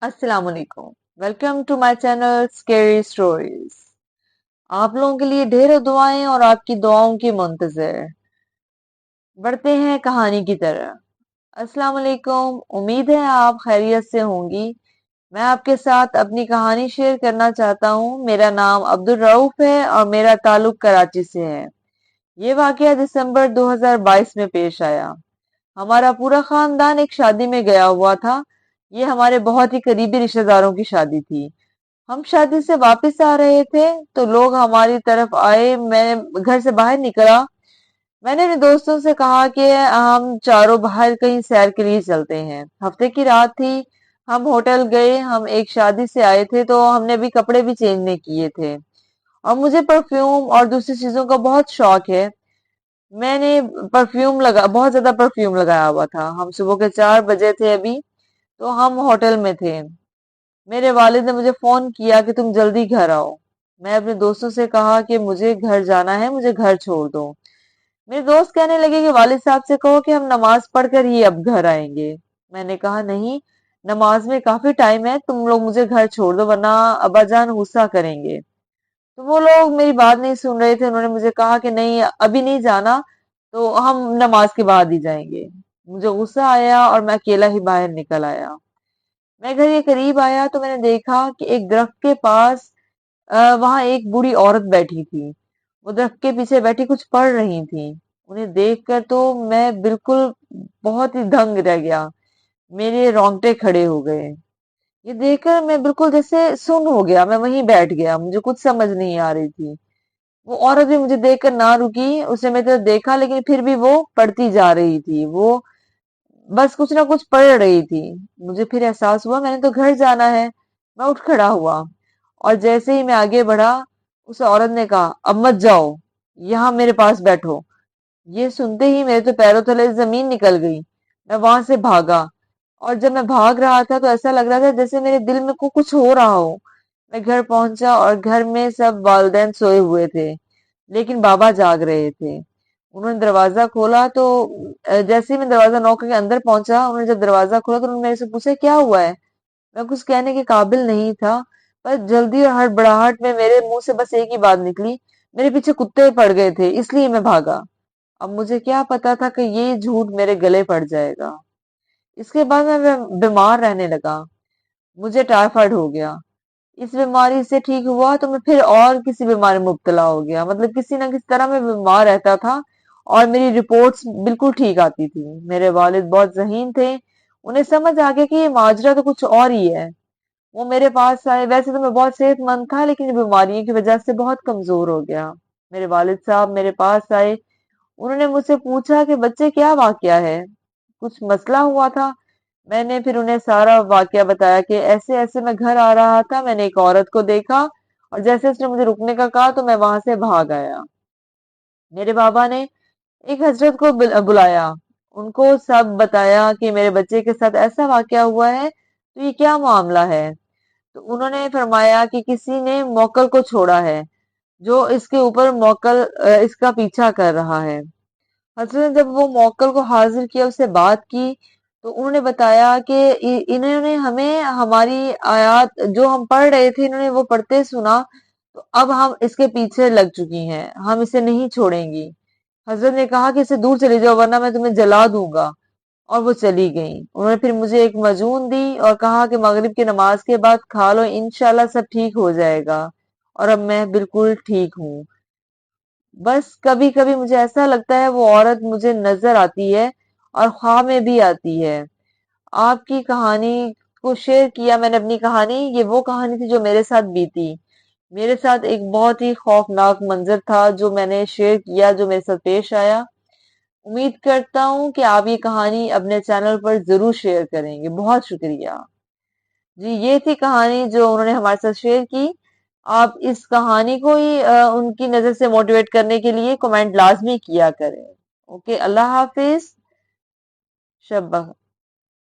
अस्सलाम वालेकुम। Welcome to my channel scary stories. आप लोगों के लिए ढेरों दुआएं और आपकी दुआओं की मुंतजर। बढ़ते हैं कहानी की तरफ। अस्सलाम वालेकुम। उम्मीद है आप खैरियत से होंगी। मैं आपके साथ अपनी कहानी शेयर करना चाहता हूँ। मेरा नाम अब्दुल रऊफ है और मेरा ताल्लुक कराची से है। ये वाकया दिसंबर 2022 में पेश आया। हमारा पूरा खानदान एक शादी में गया हुआ था। ये हमारे बहुत ही करीबी रिश्तेदारों की शादी थी। हम शादी से वापस आ रहे थे तो लोग हमारी तरफ आए। मैं घर से बाहर निकला। मैंने अपने दोस्तों से कहा कि हम चारों बाहर कहीं सैर के लिए चलते हैं। हफ्ते की रात थी। हम होटल गए। हम एक शादी से आए थे तो हमने भी कपड़े भी चेंज नहीं किए थे। और मुझे परफ्यूम और दूसरी चीजों का बहुत शौक है। मैंने बहुत ज्यादा परफ्यूम लगाया हुआ था। हम सुबह के 4 बजे थे अभी। तो हम होटल में थे। मेरे वालिद ने मुझे फोन किया कि तुम जल्दी घर आओ। मैं अपने दोस्तों से कहा कि मुझे घर जाना है, मुझे घर छोड़ दो। मेरे दोस्त कहने लगे कि वालिद साहब से कहो कि हम नमाज पढ़कर ही अब घर आएंगे। मैंने कहा नहीं, नमाज में काफी टाइम है, तुम लोग मुझे घर छोड़ दो वरना अब्बाजान गुस्सा करेंगे। तो वो लोग मेरी बात नहीं सुन रहे थे। उन्होंने मुझे कहा कि नहीं, अभी नहीं जाना, तो हम नमाज के बाद ही जाएंगे। मुझे गुस्सा आया और मैं अकेला ही बाहर निकल आया। मैं घर के करीब आया तो मैंने देखा कि एक दरख्त के पास वहां एक बूढ़ी औरत बैठी थी। वो दरख्त के पीछे बैठी कुछ पढ़ रही थी। उन्हें देखकर तो मैं बिल्कुल बहुत ही दंग रह गया। मेरे रोंगटे खड़े हो गए। ये देखकर मैं बिल्कुल जैसे सुन्न हो गया। मैं वहीं बैठ गया। मुझे कुछ समझ नहीं आ रही थी। वो औरत भी मुझे देखकर ना रुकी। उसने मेरी तरफ देखा लेकिन फिर भी वो पढ़ती जा रही थी। वो बस कुछ ना कुछ पढ़ रही थी। मुझे फिर एहसास हुआ मैंने तो घर जाना है। मैं उठ खड़ा हुआ और जैसे ही मैं आगे बढ़ा, उस औरत ने कहा, अब मत जाओ, यहाँ मेरे पास बैठो। ये सुनते ही मेरे तो पैरों तले जमीन निकल गई। मैं वहां से भागा। और जब मैं भाग रहा था तो ऐसा लग रहा था जैसे मेरे दिल में कुछ हो रहा हो। मैं घर पहुंचा और घर में सब वालिदैन सोए हुए थे लेकिन बाबा जाग रहे थे। उन्होंने दरवाजा खोला तो जैसे ही मैं दरवाजा नॉक करके अंदर पहुंचा, उन्होंने जब दरवाजा खोला तो उन्होंने मेरे से पूछा क्या हुआ है। मैं कुछ कहने के काबिल नहीं था। पर जल्दी और हड़बड़ाहट में मेरे मुंह से बस एक ही बात निकली, मेरे पीछे कुत्ते पड़ गए थे इसलिए मैं भागा। अब मुझे क्या पता था कि ये झूठ मेरे गले पड़ जाएगा। इसके बाद मैं बीमार रहने लगा। मुझे टाइफाइड हो गया। इस बीमारी से ठीक हुआ तो मैं फिर और किसी बीमारी में मुब्तला हो गया। मतलब किसी ना किसी तरह मैं बीमार रहता था और मेरी रिपोर्ट्स बिल्कुल ठीक आती थी। मेरे वालिद बहुत ज़हीन थे। उन्हें समझ आ गया कि ये माजरा तो कुछ और ही है। वो मेरे पास आए। वैसे तो मैं बहुत सेहतमंद था लेकिन ये बीमारियों की वजह से बहुत कमजोर हो गया। मेरे वालिद साहब मेरे पास आए। उन्होंने मुझसे पूछा कि बच्चे क्या वाकया है, कुछ मसला हुआ था। मैंने फिर उन्हें सारा वाकया बताया कि ऐसे ऐसे मैं घर आ रहा था, मैंने एक औरत को देखा और जैसे उसने मुझे रुकने का कहा तो मैं वहां से भाग आया। मेरे बाबा ने एक हजरत को बुलाया। उनको सब बताया कि मेरे बच्चे के साथ ऐसा वाकया हुआ है तो ये क्या मामला है। तो उन्होंने फरमाया कि किसी ने मौकल को छोड़ा है, जो इसके ऊपर मौकल इसका पीछा कर रहा है। हजरत ने जब वो मौक्कल को हाजिर किया, उससे बात की, तो उन्होंने बताया कि इन्होंने हमें हमारी आयत जो हम पढ़ रहे थे, इन्होंने वो पढ़ते सुना, तो अब हम इसके पीछे लग चुकी हैं, हम इसे नहीं छोड़ेंगी। हजरत ने कहा कि इसे दूर चली जाओ वरना मैं तुम्हें जला दूंगा। और वो चली गई। उन्होंने फिर मुझे एक मजून दी और कहा कि मगरिब की नमाज के बाद खा लो, इंशाल्लाह सब ठीक हो जाएगा। और अब मैं बिल्कुल ठीक हूँ। बस कभी कभी मुझे ऐसा लगता है वो औरत मुझे नजर आती है और ख्वाब में भी आती है। आपकी कहानी को शेयर किया मैंने अपनी कहानी। ये वो कहानी थी जो मेरे साथ बीती। मेरे साथ एक बहुत ही खौफनाक मंजर था जो मैंने शेयर किया, जो मेरे साथ पेश आया। उम्मीद करता हूँ कि आप ये कहानी अपने चैनल पर जरूर शेयर करेंगे। बहुत शुक्रिया जी। ये थी कहानी जो उन्होंने हमारे साथ शेयर की। आप इस कहानी को ही उनकी नजर से मोटिवेट करने के लिए कमेंट लाजमी किया करें। ओके, अल्लाह हाफिज। शब